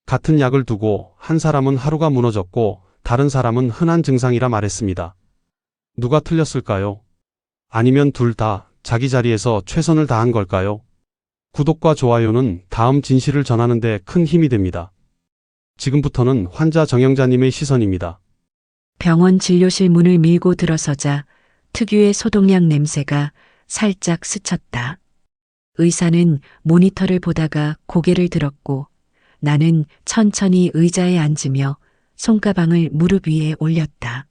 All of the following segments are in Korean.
같은 약을 두고 한 사람은 하루가 무너졌고 다른 사람은 흔한 증상이라 말했습니다. 누가 틀렸을까요? 아니면 둘 다 자기 자리에서 최선을 다한 걸까요? 구독과 좋아요는 다음 진실을 전하는 데 큰 힘이 됩니다. 지금부터는 환자 정영자님의 시선입니다. 병원 진료실 문을 밀고 들어서자 특유의 소독약 냄새가 살짝 스쳤다. 의사는 모니터를 보다가 고개를 들었고 나는 천천히 의자에 앉으며 손가방을 무릎 위에 올렸다.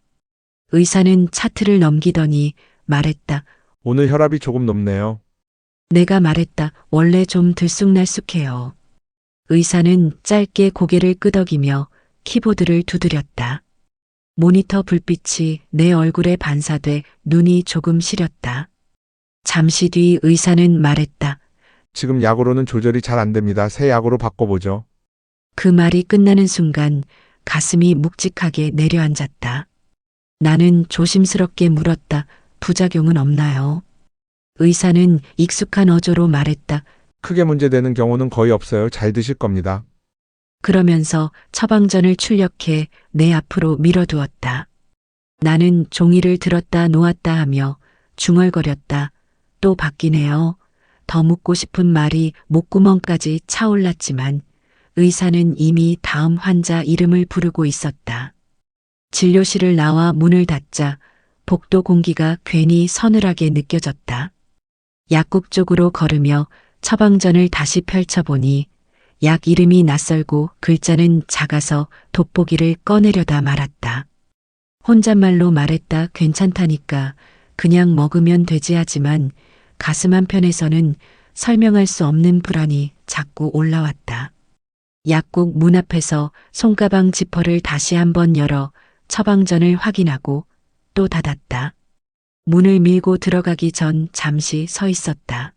의사는 차트를 넘기더니 말했다. 오늘 혈압이 조금 높네요. 내가 말했다. 원래 좀 들쑥날쑥해요. 의사는 짧게 고개를 끄덕이며 키보드를 두드렸다. 모니터 불빛이 내 얼굴에 반사돼 눈이 조금 시렸다. 잠시 뒤 의사는 말했다. 지금 약으로는 조절이 잘 안 됩니다. 새 약으로 바꿔보죠. 그 말이 끝나는 순간 가슴이 묵직하게 내려앉았다. 나는 조심스럽게 물었다. 부작용은 없나요? 의사는 익숙한 어조로 말했다. 크게 문제되는 경우는 거의 없어요. 잘 드실 겁니다. 그러면서 처방전을 출력해 내 앞으로 밀어두었다. 나는 종이를 들었다 놓았다 하며 중얼거렸다. 또 바뀌네요. 더 묻고 싶은 말이 목구멍까지 차올랐지만 의사는 이미 다음 환자 이름을 부르고 있었다. 진료실을 나와 문을 닫자 복도 공기가 괜히 서늘하게 느껴졌다. 약국 쪽으로 걸으며 처방전을 다시 펼쳐보니 약 이름이 낯설고 글자는 작아서 돋보기를 꺼내려다 말았다. 혼잣말로 말했다. 괜찮다니까 그냥 먹으면 되지 하지만 가슴 한편에서는 설명할 수 없는 불안이 자꾸 올라왔다. 약국 문 앞에서 손가방 지퍼를 다시 한번 열어 처방전을 확인하고 또 닫았다. 문을 밀고 들어가기 전 잠시 서 있었다.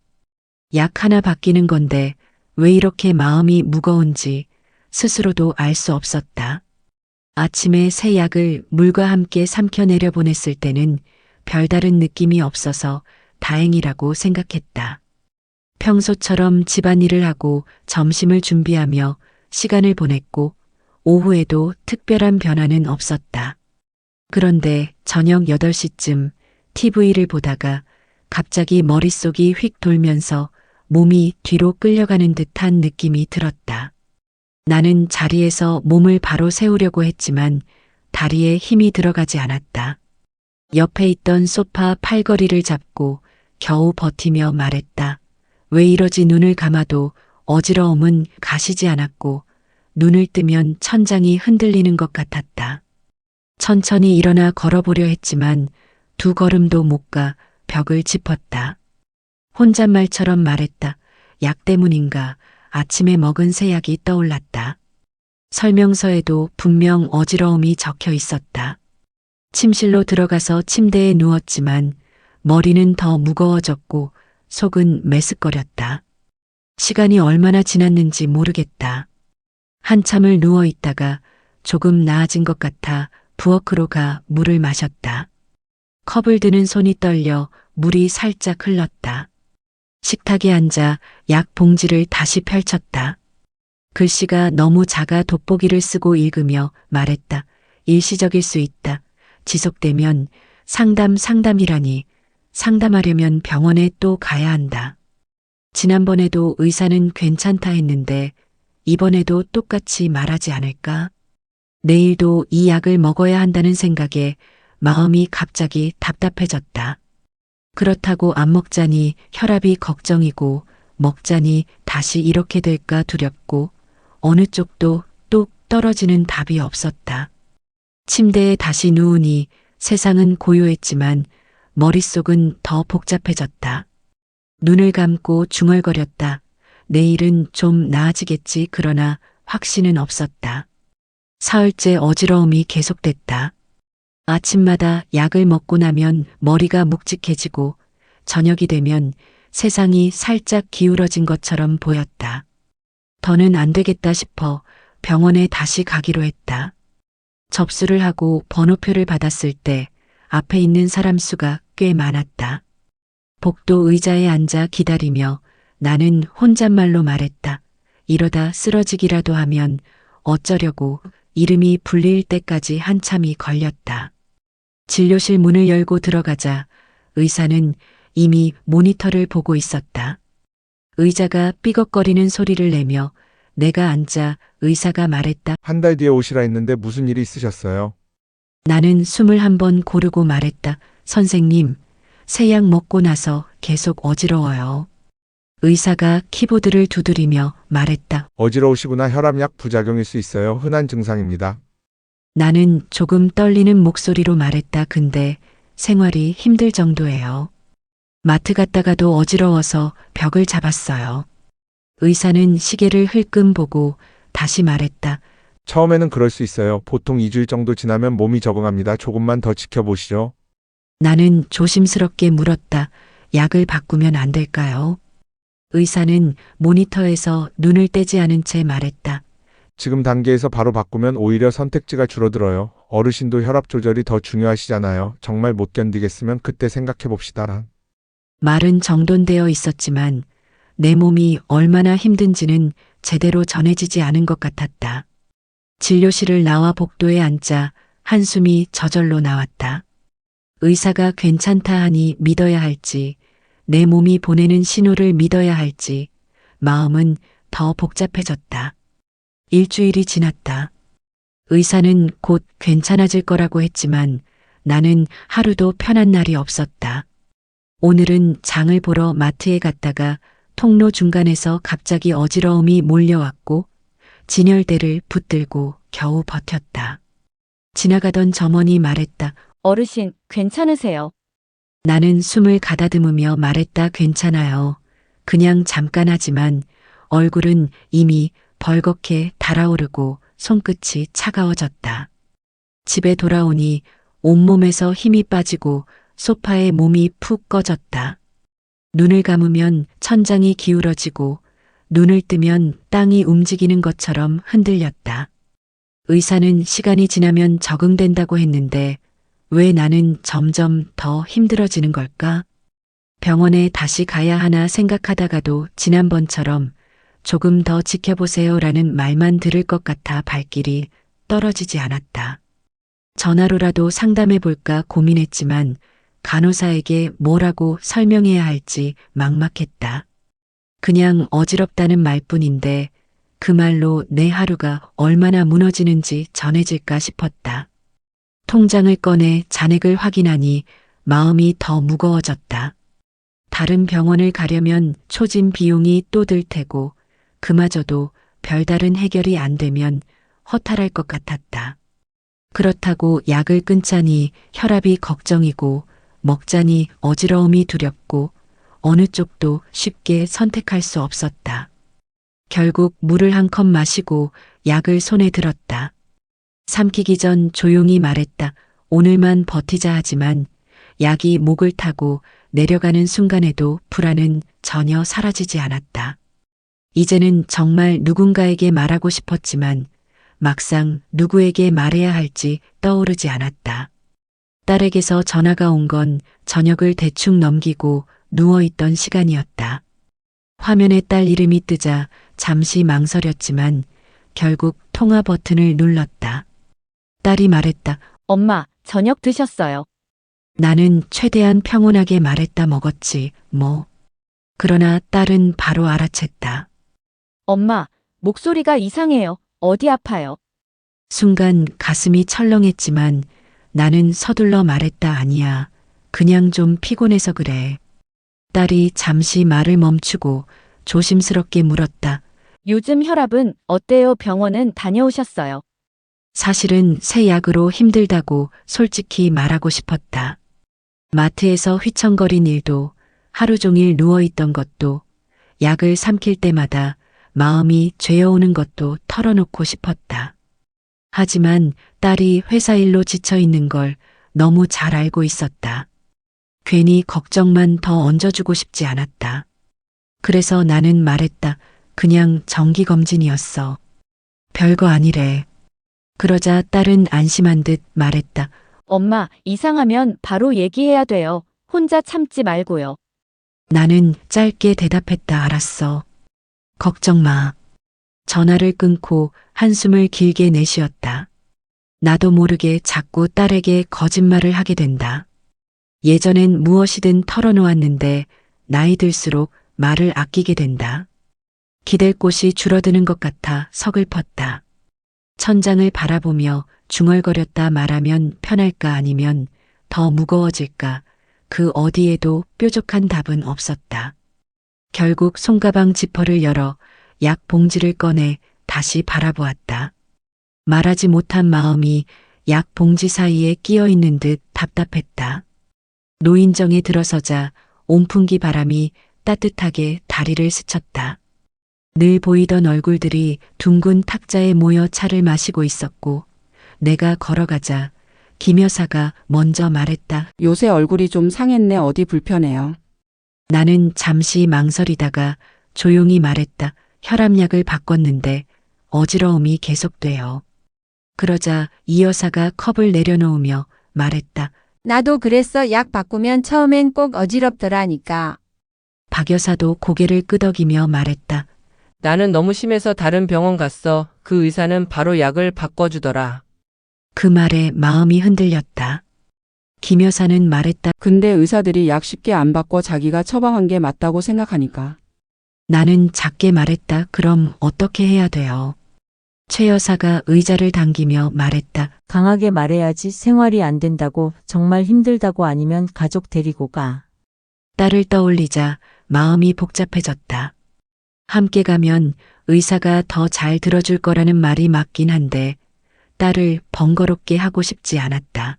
약 하나 바뀌는 건데 왜 이렇게 마음이 무거운지 스스로도 알 수 없었다. 아침에 새 약을 물과 함께 삼켜 내려보냈을 때는 별다른 느낌이 없어서 다행이라고 생각했다. 평소처럼 집안일을 하고 점심을 준비하며 시간을 보냈고 오후에도 특별한 변화는 없었다. 그런데 저녁 8시쯤 TV를 보다가 갑자기 머릿속이 휙 돌면서 몸이 뒤로 끌려가는 듯한 느낌이 들었다. 나는 자리에서 몸을 바로 세우려고 했지만 다리에 힘이 들어가지 않았다. 옆에 있던 소파 팔걸이를 잡고 겨우 버티며 말했다. 왜 이러지? 눈을 감아도 어지러움은 가시지 않았고 눈을 뜨면 천장이 흔들리는 것 같았다. 천천히 일어나 걸어보려 했지만 2걸음도 못 가 벽을 짚었다. 혼잣말처럼 말했다. 약 때문인가 아침에 먹은 새 약이 떠올랐다. 설명서에도 분명 어지러움이 적혀 있었다. 침실로 들어가서 침대에 누웠지만 머리는 더 무거워졌고 속은 메스꺼렸다. 시간이 얼마나 지났는지 모르겠다. 한참을 누워 있다가 조금 나아진 것 같아 부엌으로 가 물을 마셨다. 컵을 드는 손이 떨려 물이 살짝 흘렀다. 식탁에 앉아 약 봉지를 다시 펼쳤다. 글씨가 너무 작아 돋보기를 쓰고 읽으며 말했다. 일시적일 수 있다. 지속되면 상담이라니. 상담하려면 병원에 또 가야 한다. 지난번에도 의사는 괜찮다 했는데 이번에도 똑같이 말하지 않을까? 내일도 이 약을 먹어야 한다는 생각에 마음이 갑자기 답답해졌다. 그렇다고 안 먹자니 혈압이 걱정이고 먹자니 다시 이렇게 될까 두렵고 어느 쪽도 뚝 떨어지는 답이 없었다. 침대에 다시 누우니 세상은 고요했지만 머릿속은 더 복잡해졌다. 눈을 감고 중얼거렸다. 내일은 좀 나아지겠지. 그러나 확신은 없었다. 사흘째 어지러움이 계속됐다. 아침마다 약을 먹고 나면 머리가 묵직해지고 저녁이 되면 세상이 살짝 기울어진 것처럼 보였다. 더는 안 되겠다 싶어 병원에 다시 가기로 했다. 접수를 하고 번호표를 받았을 때 앞에 있는 사람 수가 꽤 많았다. 복도 의자에 앉아 기다리며 나는 혼잣말로 말했다. 이러다 쓰러지기라도 하면 어쩌려고 이름이 불릴 때까지 한참이 걸렸다. 진료실 문을 열고 들어가자 의사는 이미 모니터를 보고 있었다. 의자가 삐걱거리는 소리를 내며 내가 앉자 의사가 말했다. 한 달 뒤에 오시라 했는데 무슨 일이 있으셨어요? 나는 숨을 한번 고르고 말했다. 선생님, 새 약 먹고 나서 계속 어지러워요. 의사가 키보드를 두드리며 말했다. 어지러우시구나. 혈압약 부작용일 수 있어요. 흔한 증상입니다. 나는 조금 떨리는 목소리로 말했다. 근데 생활이 힘들 정도예요. 마트 갔다가도 어지러워서 벽을 잡았어요. 의사는 시계를 흘끔 보고 다시 말했다. 처음에는 그럴 수 있어요. 보통 2주일 정도 지나면 몸이 적응합니다. 조금만 더 지켜보시죠. 나는 조심스럽게 물었다. 약을 바꾸면 안 될까요? 의사는 모니터에서 눈을 떼지 않은 채 말했다. 지금 단계에서 바로 바꾸면 오히려 선택지가 줄어들어요. 어르신도 혈압 조절이 더 중요하시잖아요. 정말 못 견디겠으면 그때 생각해 봅시다. 말은 정돈되어 있었지만 내 몸이 얼마나 힘든지는 제대로 전해지지 않은 것 같았다. 진료실을 나와 복도에 앉자 한숨이 저절로 나왔다. 의사가 괜찮다 하니 믿어야 할지, 내 몸이 보내는 신호를 믿어야 할지, 마음은 더 복잡해졌다. 일주일이 지났다. 의사는 곧 괜찮아질 거라고 했지만 나는 하루도 편한 날이 없었다. 오늘은 장을 보러 마트에 갔다가 통로 중간에서 갑자기 어지러움이 몰려왔고 진열대를 붙들고 겨우 버텼다. 지나가던 점원이 말했다. 어르신, 괜찮으세요? 나는 숨을 가다듬으며 말했다. 괜찮아요. 그냥 잠깐 하지만 얼굴은 이미 벌겋게 달아오르고 손끝이 차가워졌다. 집에 돌아오니 온몸에서 힘이 빠지고 소파에 몸이 푹 꺼졌다. 눈을 감으면 천장이 기울어지고 눈을 뜨면 땅이 움직이는 것처럼 흔들렸다. 의사는 시간이 지나면 적응된다고 했는데 왜 나는 점점 더 힘들어지는 걸까? 병원에 다시 가야 하나 생각하다가도 지난번처럼 조금 더 지켜보세요라는 말만 들을 것 같아 발길이 떨어지지 않았다. 전화로라도 상담해 볼까 고민했지만 간호사에게 뭐라고 설명해야 할지 막막했다. 그냥 어지럽다는 말뿐인데 그 말로 내 하루가 얼마나 무너지는지 전해질까 싶었다. 통장을 꺼내 잔액을 확인하니 마음이 더 무거워졌다. 다른 병원을 가려면 초진 비용이 또 들 테고 그마저도 별다른 해결이 안 되면 허탈할 것 같았다. 그렇다고 약을 끊자니 혈압이 걱정이고 먹자니 어지러움이 두렵고 어느 쪽도 쉽게 선택할 수 없었다. 결국 물을 한 컵 마시고 약을 손에 들었다. 삼키기 전 조용히 말했다. 오늘만 버티자 하지만 약이 목을 타고 내려가는 순간에도 불안은 전혀 사라지지 않았다. 이제는 정말 누군가에게 말하고 싶었지만 막상 누구에게 말해야 할지 떠오르지 않았다. 딸에게서 전화가 온 건 저녁을 대충 넘기고 누워있던 시간이었다. 화면에 딸 이름이 뜨자 잠시 망설였지만 결국 통화 버튼을 눌렀다. 딸이 말했다. 엄마, 저녁 드셨어요. 나는 최대한 평온하게 말했다. 먹었지, 뭐. 그러나 딸은 바로 알아챘다. 엄마, 목소리가 이상해요. 어디 아파요? 순간 가슴이 철렁했지만 나는 서둘러 말했다. 아니야. 그냥 좀 피곤해서 그래. 딸이 잠시 말을 멈추고 조심스럽게 물었다. 요즘 혈압은 어때요? 병원은 다녀오셨어요? 사실은 새 약으로 힘들다고 솔직히 말하고 싶었다. 마트에서 휘청거린 일도 하루 종일 누워있던 것도 약을 삼킬 때마다 마음이 죄어오는 것도 털어놓고 싶었다. 하지만 딸이 회사 일로 지쳐있는 걸 너무 잘 알고 있었다. 괜히 걱정만 더 얹어주고 싶지 않았다. 그래서 나는 말했다. 그냥 정기검진이었어. 별거 아니래. 그러자 딸은 안심한 듯 말했다. 엄마, 이상하면 바로 얘기해야 돼요. 혼자 참지 말고요. 나는 짧게 대답했다. 알았어. 걱정 마. 전화를 끊고 한숨을 길게 내쉬었다. 나도 모르게 자꾸 딸에게 거짓말을 하게 된다. 예전엔 무엇이든 털어놓았는데 나이 들수록 말을 아끼게 된다. 기댈 곳이 줄어드는 것 같아 서글펐다. 천장을 바라보며 중얼거렸다. 말하면 편할까 아니면 더 무거워질까. 그 어디에도 뾰족한 답은 없었다. 결국 손가방 지퍼를 열어 약 봉지를 꺼내 다시 바라보았다. 말하지 못한 마음이 약 봉지 사이에 끼어 있는 듯 답답했다. 노인정에 들어서자 온풍기 바람이 따뜻하게 다리를 스쳤다. 늘 보이던 얼굴들이 둥근 탁자에 모여 차를 마시고 있었고 내가 걸어가자 김 여사가 먼저 말했다. 요새 얼굴이 좀 상했네. 어디 불편해요? 나는 잠시 망설이다가 조용히 말했다. 혈압약을 바꿨는데 어지러움이 계속돼요. 그러자 이 여사가 컵을 내려놓으며 말했다. 나도 그랬어. 약 바꾸면 처음엔 꼭 어지럽더라니까. 박 여사도 고개를 끄덕이며 말했다. 나는 너무 심해서 다른 병원 갔어. 그 의사는 바로 약을 바꿔주더라. 그 말에 마음이 흔들렸다. 김 여사는 말했다. 근데 의사들이 약 쉽게 안 바꿔 자기가 처방한 게 맞다고 생각하니까. 나는 작게 말했다. 그럼 어떻게 해야 돼요? 최 여사가 의자를 당기며 말했다. 강하게 말해야지. 생활이 안 된다고, 정말 힘들다고 아니면 가족 데리고 가. 딸을 떠올리자 마음이 복잡해졌다. 함께 가면 의사가 더 잘 들어줄 거라는 말이 맞긴 한데 딸을 번거롭게 하고 싶지 않았다.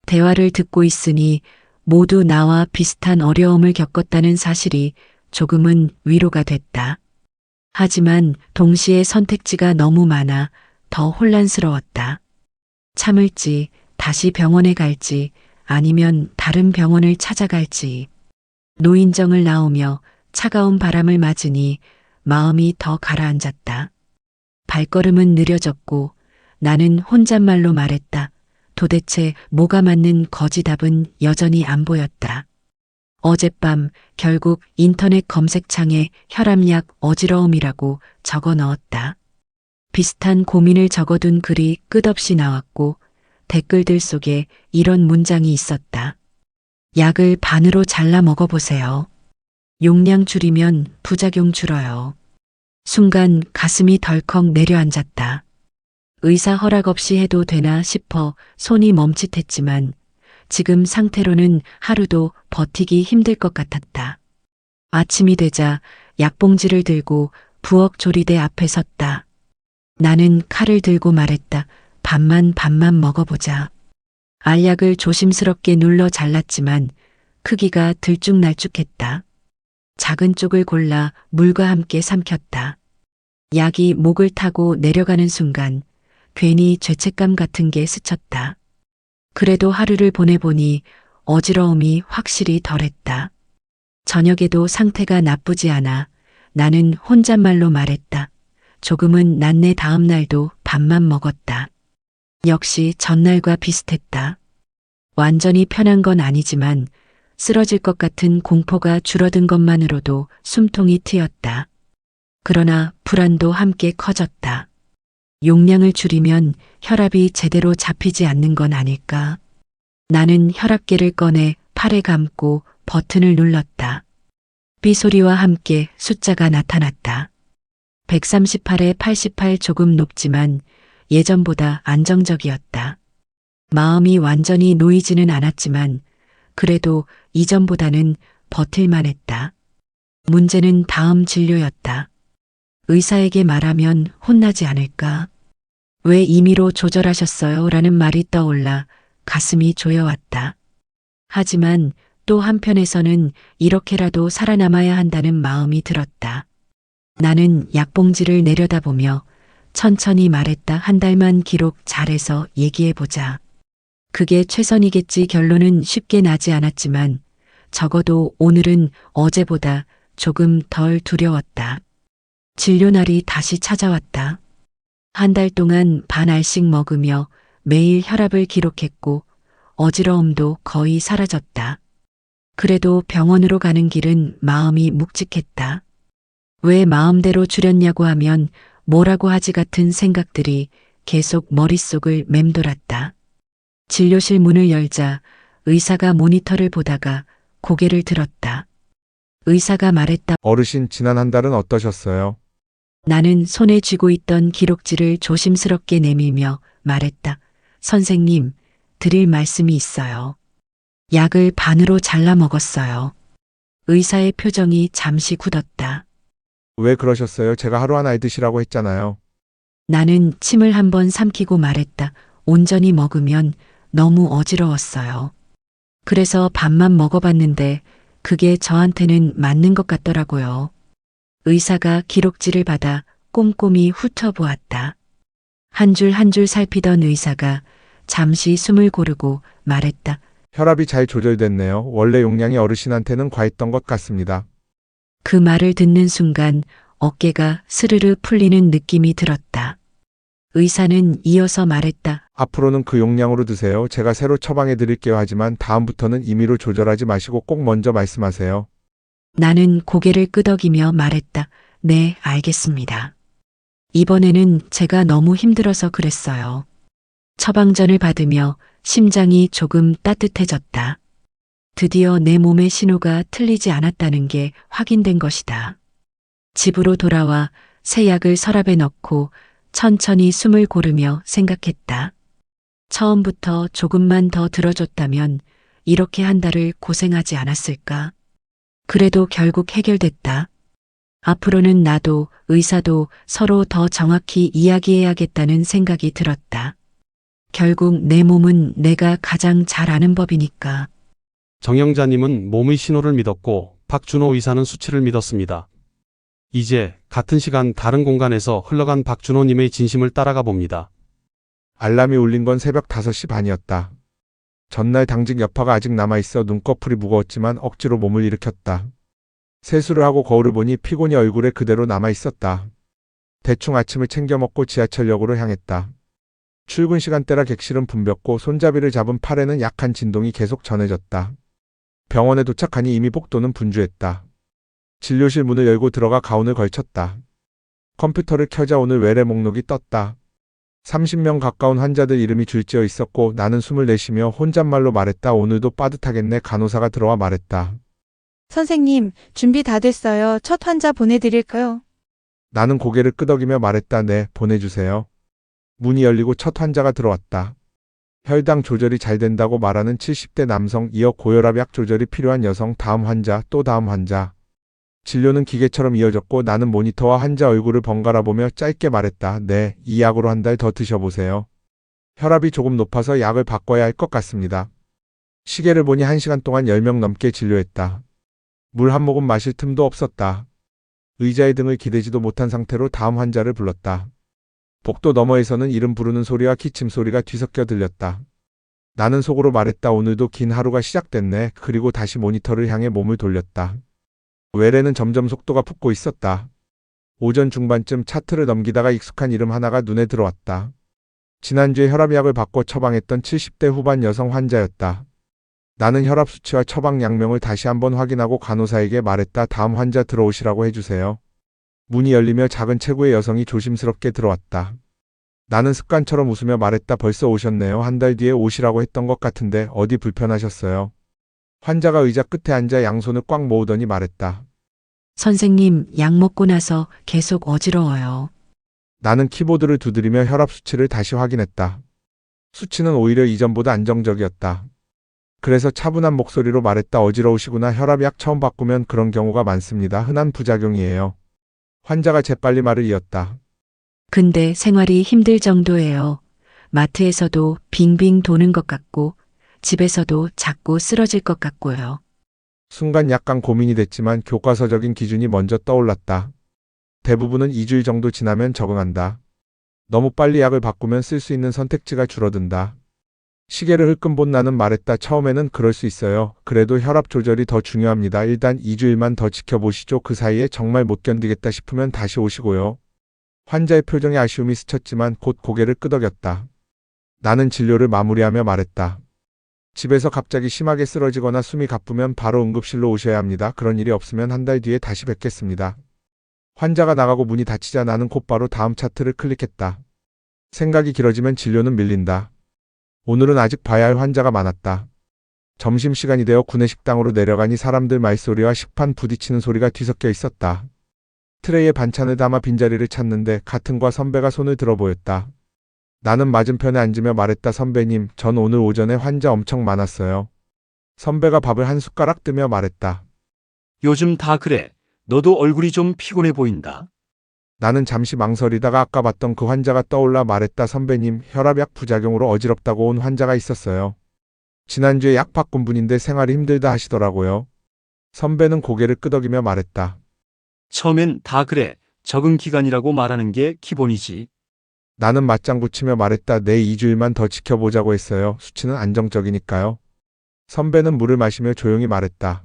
대화를 듣고 있으니 모두 나와 비슷한 어려움을 겪었다는 사실이 조금은 위로가 됐다. 하지만 동시에 선택지가 너무 많아 더 혼란스러웠다. 참을지, 다시 병원에 갈지, 아니면 다른 병원을 찾아갈지. 노인정을 나오며 차가운 바람을 맞으니 마음이 더 가라앉았다. 발걸음은 느려졌고 나는 혼잣말로 말했다. 도대체 뭐가 맞는 거지? 답은 여전히 안 보였다. 어젯밤 결국 인터넷 검색창에 혈압약 어지러움이라고 적어 넣었다. 비슷한 고민을 적어둔 글이 끝없이 나왔고 댓글들 속에 이런 문장이 있었다. 약을 반으로 잘라 먹어보세요. 용량 줄이면 부작용 줄어요. 순간 가슴이 덜컥 내려앉았다. 의사 허락 없이 해도 되나 싶어 손이 멈칫했지만 지금 상태로는 하루도 버티기 힘들 것 같았다. 아침이 되자 약봉지를 들고 부엌 조리대 앞에 섰다. 나는 칼을 들고 말했다. 반만 먹어보자. 알약을 조심스럽게 눌러 잘랐지만 크기가 들쭉날쭉했다. 작은 쪽을 골라 물과 함께 삼켰다. 약이 목을 타고 내려가는 순간 괜히 죄책감 같은 게 스쳤다. 그래도 하루를 보내보니 어지러움이 확실히 덜했다. 저녁에도 상태가 나쁘지 않아 나는 혼잣말로 말했다. 조금은 낫네. 다음 날도 밥만 먹었다. 역시 전날과 비슷했다. 완전히 편한 건 아니지만 쓰러질 것 같은 공포가 줄어든 것만으로도 숨통이 트였다. 그러나 불안도 함께 커졌다. 용량을 줄이면 혈압이 제대로 잡히지 않는 건 아닐까? 나는 혈압계를 꺼내 팔에 감고 버튼을 눌렀다. 삐 소리와 함께 숫자가 나타났다. 138에 88. 조금 높지만 예전보다 안정적이었다. 마음이 완전히 놓이지는 않았지만 그래도 이전보다는 버틸만 했다. 문제는 다음 진료였다. 의사에게 말하면 혼나지 않을까? 왜 임의로 조절하셨어요? 라는 말이 떠올라 가슴이 조여왔다. 하지만 또 한편에서는 이렇게라도 살아남아야 한다는 마음이 들었다. 나는 약봉지를 내려다보며 천천히 말했다. 한 달만 기록 잘해서 얘기해보자. 그게 최선이겠지. 결론은 쉽게 나지 않았지만 적어도 오늘은 어제보다 조금 덜 두려웠다. 진료날이 다시 찾아왔다. 한 달 동안 반 알씩 먹으며 매일 혈압을 기록했고 어지러움도 거의 사라졌다. 그래도 병원으로 가는 길은 마음이 묵직했다. 왜 마음대로 줄였냐고 하면 뭐라고 하지 같은 생각들이 계속 머릿속을 맴돌았다. 진료실 문을 열자 의사가 모니터를 보다가 고개를 들었다. 의사가 말했다. 어르신, 지난 한 달은 어떠셨어요? 나는 손에 쥐고 있던 기록지를 조심스럽게 내밀며 말했다. 선생님, 드릴 말씀이 있어요. 약을 반으로 잘라 먹었어요. 의사의 표정이 잠시 굳었다. 왜 그러셨어요? 제가 하루 하나 드시라고 했잖아요. 나는 침을 한번 삼키고 말했다. 온전히 먹으면 너무 어지러웠어요. 그래서 반만 먹어봤는데 그게 저한테는 맞는 것 같더라고요. 의사가 기록지를 받아 꼼꼼히 훑어보았다. 한 줄 한 줄 살피던 의사가 잠시 숨을 고르고 말했다. 혈압이 잘 조절됐네요. 원래 용량이 어르신한테는 과했던 것 같습니다. 그 말을 듣는 순간 어깨가 스르르 풀리는 느낌이 들었다. 의사는 이어서 말했다. 앞으로는 그 용량으로 드세요. 제가 새로 처방해 드릴게요. 하지만 다음부터는 임의로 조절하지 마시고 꼭 먼저 말씀하세요. 나는 고개를 끄덕이며 말했다. 네, 알겠습니다. 이번에는 제가 너무 힘들어서 그랬어요. 처방전을 받으며 심장이 조금 따뜻해졌다. 드디어 내 몸의 신호가 틀리지 않았다는 게 확인된 것이다. 집으로 돌아와 새 약을 서랍에 넣고 천천히 숨을 고르며 생각했다. 처음부터 조금만 더 들어줬다면 이렇게 한 달을 고생하지 않았을까? 그래도 결국 해결됐다. 앞으로는 나도 의사도 서로 더 정확히 이야기해야겠다는 생각이 들었다. 결국 내 몸은 내가 가장 잘 아는 법이니까. 정영자님은 몸의 신호를 믿었고 박준호 의사는 수치를 믿었습니다. 이제 같은 시간 다른 공간에서 흘러간 박준호님의 진심을 따라가 봅니다. 알람이 울린 건 새벽 5시 반이었다. 전날 당직 여파가 아직 남아있어 눈꺼풀이 무거웠지만 억지로 몸을 일으켰다. 세수를 하고 거울을 보니 피곤이 얼굴에 그대로 남아있었다. 대충 아침을 챙겨 먹고 지하철역으로 향했다. 출근 시간대라 객실은 붐볐고 손잡이를 잡은 팔에는 약한 진동이 계속 전해졌다. 병원에 도착하니 이미 복도는 분주했다. 진료실 문을 열고 들어가 가운을 걸쳤다. 컴퓨터를 켜자 오늘 외래 목록이 떴다. 30명 가까운 환자들 이름이 줄지어 있었고 나는 숨을 내쉬며 혼잣말로 말했다. 오늘도 빠듯하겠네. 간호사가 들어와 말했다. 선생님, 준비 다 됐어요. 첫 환자 보내드릴까요? 나는 고개를 끄덕이며 말했다. 네, 보내주세요. 문이 열리고 첫 환자가 들어왔다. 혈당 조절이 잘 된다고 말하는 70대 남성, 이어 고혈압 약 조절이 필요한 여성, 다음 환자, 또 다음 환자. 진료는 기계처럼 이어졌고 나는 모니터와 환자 얼굴을 번갈아 보며 짧게 말했다. 네, 이 약으로 한 달 더 드셔보세요. 혈압이 조금 높아서 약을 바꿔야 할 것 같습니다. 시계를 보니 1시간 동안 10명 넘게 진료했다. 물 한 모금 마실 틈도 없었다. 의자의 등을 기대지도 못한 상태로 다음 환자를 불렀다. 복도 너머에서는 이름 부르는 소리와 기침 소리가 뒤섞여 들렸다. 나는 속으로 말했다. 오늘도 긴 하루가 시작됐네. 그리고 다시 모니터를 향해 몸을 돌렸다. 외래는 점점 속도가 붙고 있었다. 오전 중반쯤 차트를 넘기다가 익숙한 이름 하나가 눈에 들어왔다. 지난주에 혈압약을 바꿔 처방했던 70대 후반 여성 환자였다. 나는 혈압 수치와 처방 약명을 다시 한번 확인하고 간호사에게 말했다. 다음 환자 들어오시라고 해주세요. 문이 열리며 작은 체구의 여성이 조심스럽게 들어왔다. 나는 습관처럼 웃으며 말했다. 벌써 오셨네요. 한 달 뒤에 오시라고 했던 것 같은데 어디 불편하셨어요? 환자가 의자 끝에 앉아 양손을 꽉 모으더니 말했다. 선생님, 약 먹고 나서 계속 어지러워요. 나는 키보드를 두드리며 혈압 수치를 다시 확인했다. 수치는 오히려 이전보다 안정적이었다. 그래서 차분한 목소리로 말했다. 어지러우시구나. 혈압약 처음 바꾸면 그런 경우가 많습니다. 흔한 부작용이에요. 환자가 재빨리 말을 이었다. 근데 생활이 힘들 정도예요. 마트에서도 빙빙 도는 것 같고 집에서도 자꾸 쓰러질 것 같고요. 순간 약간 고민이 됐지만 교과서적인 기준이 먼저 떠올랐다. 대부분은 2주일 정도 지나면 적응한다. 너무 빨리 약을 바꾸면 쓸 수 있는 선택지가 줄어든다. 시계를 흘끔 본 나는 말했다. 처음에는 그럴 수 있어요. 그래도 혈압 조절이 더 중요합니다. 일단 2주일만 더 지켜보시죠. 그 사이에 정말 못 견디겠다 싶으면 다시 오시고요. 환자의 표정에 아쉬움이 스쳤지만 곧 고개를 끄덕였다. 나는 진료를 마무리하며 말했다. 집에서 갑자기 심하게 쓰러지거나 숨이 가쁘면 바로 응급실로 오셔야 합니다. 그런 일이 없으면 한 달 뒤에 다시 뵙겠습니다. 환자가 나가고 문이 닫히자 나는 곧바로 다음 차트를 클릭했다. 생각이 길어지면 진료는 밀린다. 오늘은 아직 봐야 할 환자가 많았다. 점심시간이 되어 구내식당으로 내려가니 사람들 말소리와 식판 부딪히는 소리가 뒤섞여 있었다. 트레이에 반찬을 담아 빈자리를 찾는데 같은과 선배가 손을 들어 보였다. 나는 맞은편에 앉으며 말했다. 선배님, 전 오늘 오전에 환자 엄청 많았어요. 선배가 밥을 한 숟가락 뜨며 말했다. 요즘 다 그래. 너도 얼굴이 좀 피곤해 보인다. 나는 잠시 망설이다가 아까 봤던 그 환자가 떠올라 말했다. 선배님, 혈압약 부작용으로 어지럽다고 온 환자가 있었어요. 지난주에 약 바꾼 분인데 생활이 힘들다 하시더라고요. 선배는 고개를 끄덕이며 말했다. 처음엔 다 그래. 적응 기간이라고 말하는 게 기본이지. 나는 맞장구 치며 말했다. 내 2주일만 더 지켜보자고 했어요. 수치는 안정적이니까요. 선배는 물을 마시며 조용히 말했다.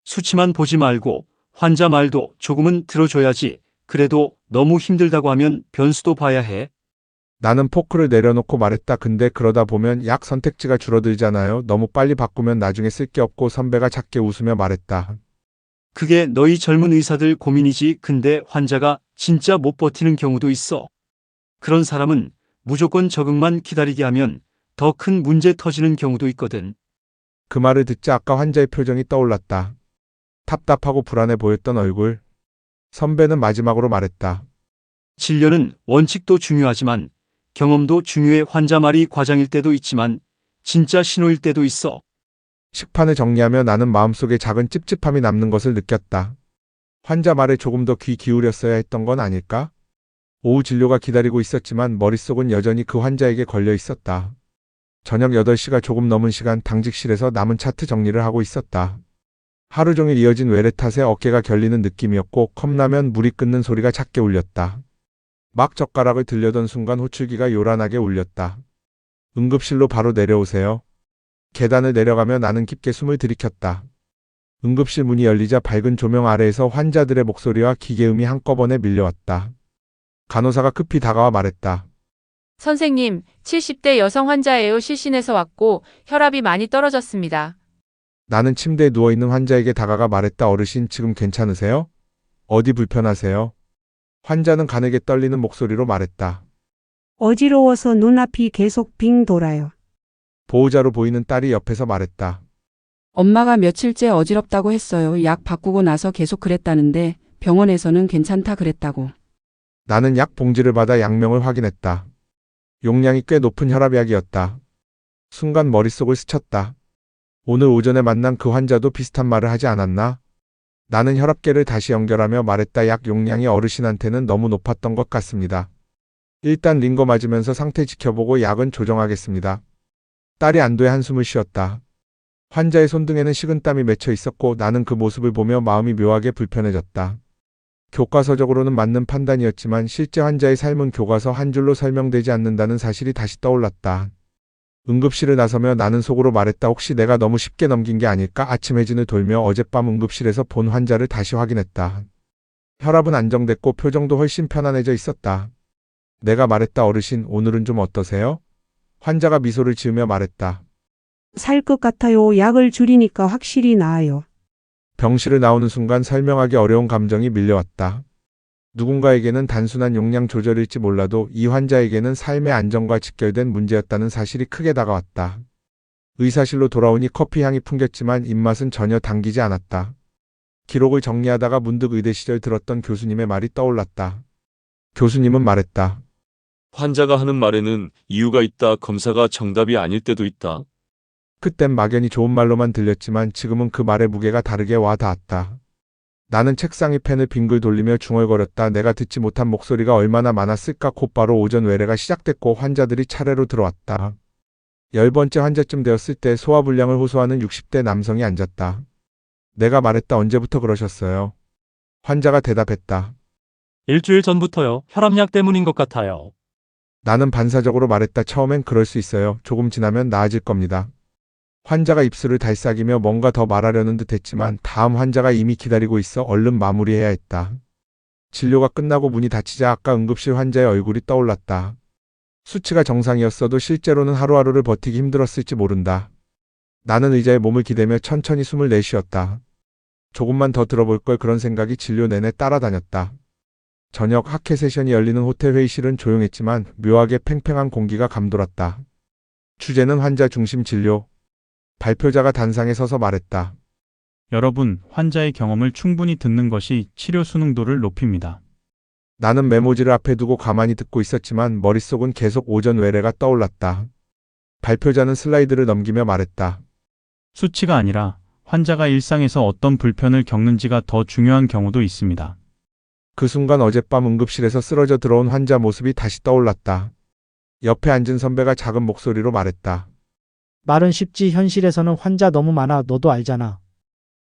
수치만 보지 말고 환자 말도 조금은 들어줘야지. 그래도 너무 힘들다고 하면 변수도 봐야 해. 나는 포크를 내려놓고 말했다. 근데 그러다 보면 약 선택지가 줄어들잖아요. 너무 빨리 바꾸면 나중에 쓸 게 없고. 선배가 작게 웃으며 말했다. 그게 너희 젊은 의사들 고민이지. 근데 환자가 진짜 못 버티는 경우도 있어. 그런 사람은 무조건 적응만 기다리게 하면 더 큰 문제 터지는 경우도 있거든. 그 말을 듣자 아까 환자의 표정이 떠올랐다. 답답하고 불안해 보였던 얼굴. 선배는 마지막으로 말했다. 진료는 원칙도 중요하지만 경험도 중요해. 환자 말이 과장일 때도 있지만 진짜 신호일 때도 있어. 식판을 정리하며 나는 마음속에 작은 찝찝함이 남는 것을 느꼈다. 환자 말에 조금 더 귀 기울였어야 했던 건 아닐까? 오후 진료가 기다리고 있었지만 머릿속은 여전히 그 환자에게 걸려 있었다. 저녁 8시가 조금 넘은 시간 당직실에서 남은 차트 정리를 하고 있었다. 하루 종일 이어진 외래 탓에 어깨가 결리는 느낌이었고 컵라면 물이 끓는 소리가 작게 울렸다. 막 젓가락을 들려던 순간 호출기가 요란하게 울렸다. 응급실로 바로 내려오세요. 계단을 내려가며 나는 깊게 숨을 들이켰다. 응급실 문이 열리자 밝은 조명 아래에서 환자들의 목소리와 기계음이 한꺼번에 밀려왔다. 간호사가 급히 다가와 말했다. 선생님, 70대 여성 환자예요. 실신에서 왔고 혈압이 많이 떨어졌습니다. 나는 침대에 누워있는 환자에게 다가가 말했다. 어르신, 지금 괜찮으세요? 어디 불편하세요? 환자는 가늘게 떨리는 목소리로 말했다. 어지러워서 눈앞이 계속 빙 돌아요. 보호자로 보이는 딸이 옆에서 말했다. 엄마가 며칠째 어지럽다고 했어요. 약 바꾸고 나서 계속 그랬다는데 병원에서는 괜찮다 그랬다고. 나는 약 봉지를 받아 약명을 확인했다. 용량이 꽤 높은 혈압약이었다. 순간 머릿속을 스쳤다. 오늘 오전에 만난 그 환자도 비슷한 말을 하지 않았나? 나는 혈압계를 다시 연결하며 말했다. 약 용량이 어르신한테는 너무 높았던 것 같습니다. 일단 링거 맞으면서 상태 지켜보고 약은 조정하겠습니다. 딸이 안도의 한숨을 쉬었다. 환자의 손등에는 식은땀이 맺혀 있었고 나는 그 모습을 보며 마음이 묘하게 불편해졌다. 교과서적으로는 맞는 판단이었지만 실제 환자의 삶은 교과서 한 줄로 설명되지 않는다는 사실이 다시 떠올랐다. 응급실을 나서며 나는 속으로 말했다. 혹시 내가 너무 쉽게 넘긴 게 아닐까? 아침 해진을 돌며 어젯밤 응급실에서 본 환자를 다시 확인했다. 혈압은 안정됐고 표정도 훨씬 편안해져 있었다. 내가 말했다. 어르신, 오늘은 좀 어떠세요? 환자가 미소를 지으며 말했다. 살 것 같아요. 약을 줄이니까 확실히 나아요. 병실을 나오는 순간 설명하기 어려운 감정이 밀려왔다. 누군가에게는 단순한 용량 조절일지 몰라도 이 환자에게는 삶의 안정과 직결된 문제였다는 사실이 크게 다가왔다. 의사실로 돌아오니 커피 향이 풍겼지만 입맛은 전혀 당기지 않았다. 기록을 정리하다가 문득 의대 시절 들었던 교수님의 말이 떠올랐다. 교수님은 말했다. 환자가 하는 말에는 이유가 있다. 검사가 정답이 아닐 때도 있다. 그땐 막연히 좋은 말로만 들렸지만 지금은 그 말의 무게가 다르게 와 닿았다. 나는 책상 위 펜을 빙글 돌리며 중얼거렸다. 내가 듣지 못한 목소리가 얼마나 많았을까. 곧바로 오전 외래가 시작됐고 환자들이 차례로 들어왔다. 10번째 환자쯤 되었을 때 소화불량을 호소하는 60대 남성이 앉았다. 내가 말했다. 언제부터 그러셨어요? 환자가 대답했다. 일주일 전부터요. 혈압약 때문인 것 같아요. 나는 반사적으로 말했다. 처음엔 그럴 수 있어요. 조금 지나면 나아질 겁니다. 환자가 입술을 달싹이며 뭔가 더 말하려는 듯 했지만 다음 환자가 이미 기다리고 있어 얼른 마무리해야 했다. 진료가 끝나고 문이 닫히자 아까 응급실 환자의 얼굴이 떠올랐다. 수치가 정상이었어도 실제로는 하루하루를 버티기 힘들었을지 모른다. 나는 의자에 몸을 기대며 천천히 숨을 내쉬었다. 조금만 더 들어볼 걸. 그런 생각이 진료 내내 따라다녔다. 저녁 학회 세션이 열리는 호텔 회의실은 조용했지만 묘하게 팽팽한 공기가 감돌았다. 주제는 환자 중심 진료. 발표자가 단상에 서서 말했다. 여러분, 환자의 경험을 충분히 듣는 것이 치료 수능도를 높입니다. 나는 메모지를 앞에 두고 가만히 듣고 있었지만 머릿속은 계속 오전 외래가 떠올랐다. 발표자는 슬라이드를 넘기며 말했다. 수치가 아니라 환자가 일상에서 어떤 불편을 겪는지가 더 중요한 경우도 있습니다. 그 순간 어젯밤 응급실에서 쓰러져 들어온 환자 모습이 다시 떠올랐다. 옆에 앉은 선배가 작은 목소리로 말했다. 말은 쉽지 현실에서는 환자 너무 많아. 너도 알잖아.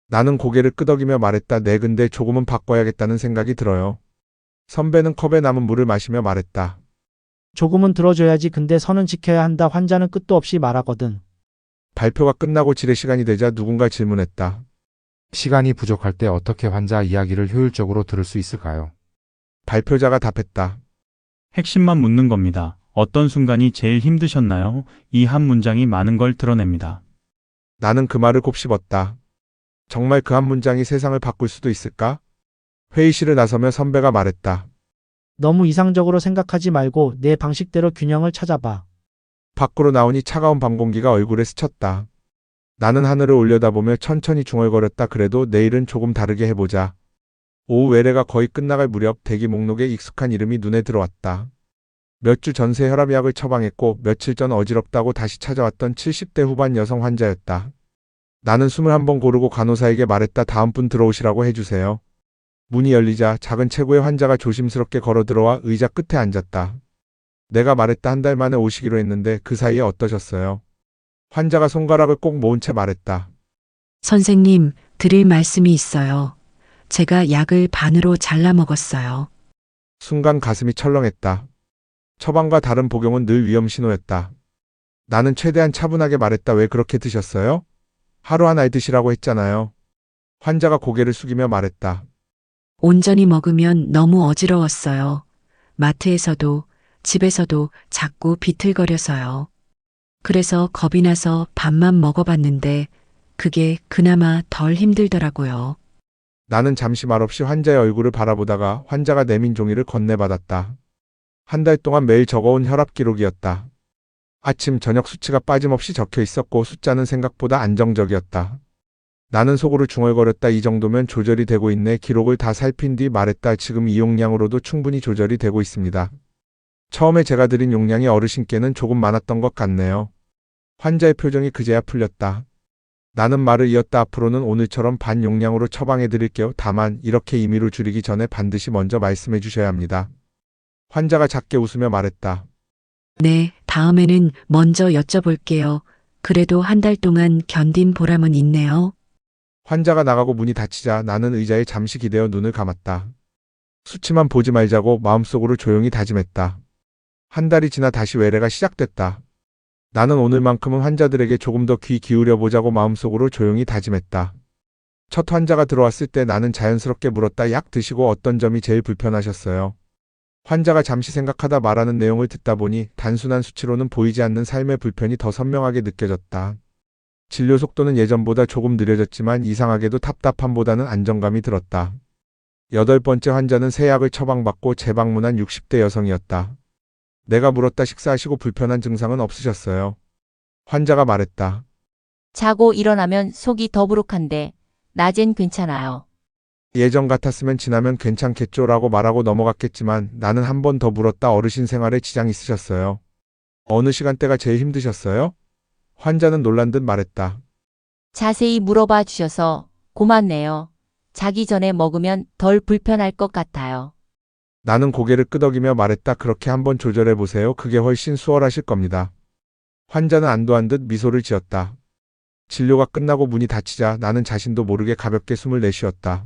나는 고개를 끄덕이며 말했다. 네, 근데 조금은 바꿔야겠다는 생각이 들어요. 선배는 컵에 남은 물을 마시며 말했다. 조금은 들어줘야지. 근데 선은 지켜야 한다. 환자는 끝도 없이 말하거든. 발표가 끝나고 지뢰 시간이 되자 누군가 질문했다. 시간이 부족할 때 어떻게 환자 이야기를 효율적으로 들을 수 있을까요? 발표자가 답했다. 핵심만 묻는 겁니다. 어떤 순간이 제일 힘드셨나요? 이 한 문장이 많은 걸 드러냅니다. 나는 그 말을 곱씹었다. 정말 그 한 문장이 세상을 바꿀 수도 있을까? 회의실을 나서며 선배가 말했다. 너무 이상적으로 생각하지 말고 내 방식대로 균형을 찾아봐. 밖으로 나오니 차가운 밤 공기가 얼굴에 스쳤다. 나는 하늘을 올려다보며 천천히 중얼거렸다. 그래도 내일은 조금 다르게 해보자. 오후 외래가 거의 끝나갈 무렵 대기 목록에 익숙한 이름이 눈에 들어왔다. 몇 주 전새 혈압약을 처방했고 며칠 전 어지럽다고 다시 찾아왔던 70대 후반 여성 환자였다. 나는 숨을 한번 고르고 간호사에게 말했다. 다음 분 들어오시라고 해주세요. 문이 열리자 작은 체구의 환자가 조심스럽게 걸어 들어와 의자 끝에 앉았다. 내가 말했다. 한 달 만에 오시기로 했는데 그 사이에 어떠셨어요? 환자가 손가락을 꼭 모은 채 말했다. 선생님, 드릴 말씀이 있어요. 제가 약을 반으로 잘라 먹었어요. 순간 가슴이 철렁했다. 처방과 다른 복용은 늘 위험 신호였다. 나는 최대한 차분하게 말했다. 왜 그렇게 드셨어요? 하루 한 알 드시라고 했잖아요. 환자가 고개를 숙이며 말했다. 온전히 먹으면 너무 어지러웠어요. 마트에서도 집에서도 자꾸 비틀거려서요. 그래서 겁이 나서 밥만 먹어봤는데 그게 그나마 덜 힘들더라고요. 나는 잠시 말없이 환자의 얼굴을 바라보다가 환자가 내민 종이를 건네받았다. 한 달 동안 매일 적어온 혈압 기록이었다. 아침, 저녁 수치가 빠짐없이 적혀 있었고 숫자는 생각보다 안정적이었다. 나는 속으로 중얼거렸다. 이 정도면 조절이 되고 있네. 기록을 다 살핀 뒤 말했다. 지금 이 용량으로도 충분히 조절이 되고 있습니다. 처음에 제가 드린 용량이 어르신께는 조금 많았던 것 같네요. 환자의 표정이 그제야 풀렸다. 나는 말을 이었다. 앞으로는 오늘처럼 반 용량으로 처방해 드릴게요. 다만 이렇게 임의로 줄이기 전에 반드시 먼저 말씀해 주셔야 합니다. 환자가 작게 웃으며 말했다. 네, 다음에는 먼저 여쭤볼게요. 그래도 한 달 동안 견딘 보람은 있네요. 환자가 나가고 문이 닫히자 나는 의자에 잠시 기대어 눈을 감았다. 수치만 보지 말자고 마음속으로 조용히 다짐했다. 한 달이 지나 다시 외래가 시작됐다. 나는 오늘만큼은 환자들에게 조금 더 귀 기울여 보자고 마음속으로 조용히 다짐했다. 첫 환자가 들어왔을 때 나는 자연스럽게 물었다. 약 드시고 어떤 점이 제일 불편하셨어요? 환자가 잠시 생각하다 말하는 내용을 듣다 보니 단순한 수치로는 보이지 않는 삶의 불편이 더 선명하게 느껴졌다. 진료 속도는 예전보다 조금 느려졌지만 이상하게도 답답함보다는 안정감이 들었다. 8번째 환자는 새 약을 처방받고 재방문한 60대 여성이었다. 내가 물었다. 식사하시고 불편한 증상은 없으셨어요? 환자가 말했다. 자고 일어나면 속이 더부룩한데 낮엔 괜찮아요. 예전 같았으면 지나면 괜찮겠죠 라고 말하고 넘어갔겠지만 나는 한 번 더 물었다. 어르신 생활에 지장 있으셨어요? 어느 시간대가 제일 힘드셨어요? 환자는 놀란 듯 말했다. 자세히 물어봐 주셔서 고맙네요. 자기 전에 먹으면 덜 불편할 것 같아요. 나는 고개를 끄덕이며 말했다. 그렇게 한번 조절해 보세요. 그게 훨씬 수월하실 겁니다. 환자는 안도한 듯 미소를 지었다. 진료가 끝나고 문이 닫히자 나는 자신도 모르게 가볍게 숨을 내쉬었다.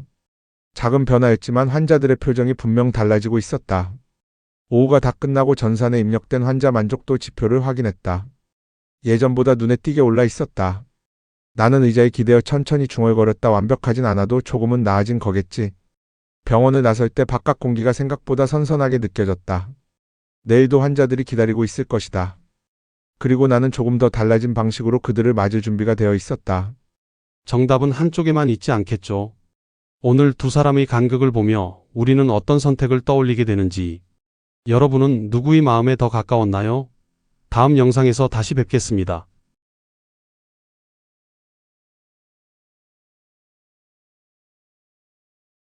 작은 변화였지만 환자들의 표정이 분명 달라지고 있었다. 오후가 다 끝나고 전산에 입력된 환자 만족도 지표를 확인했다. 예전보다 눈에 띄게 올라 있었다. 나는 의자에 기대어 천천히 중얼거렸다. 완벽하진 않아도 조금은 나아진 거겠지. 병원을 나설 때 바깥 공기가 생각보다 선선하게 느껴졌다. 내일도 환자들이 기다리고 있을 것이다. 그리고 나는 조금 더 달라진 방식으로 그들을 맞을 준비가 되어 있었다. 정답은 한쪽에만 있지 않겠죠. 오늘 두 사람의 간극을 보며 우리는 어떤 선택을 떠올리게 되는지, 여러분은 누구의 마음에 더 가까웠나요? 다음 영상에서 다시 뵙겠습니다.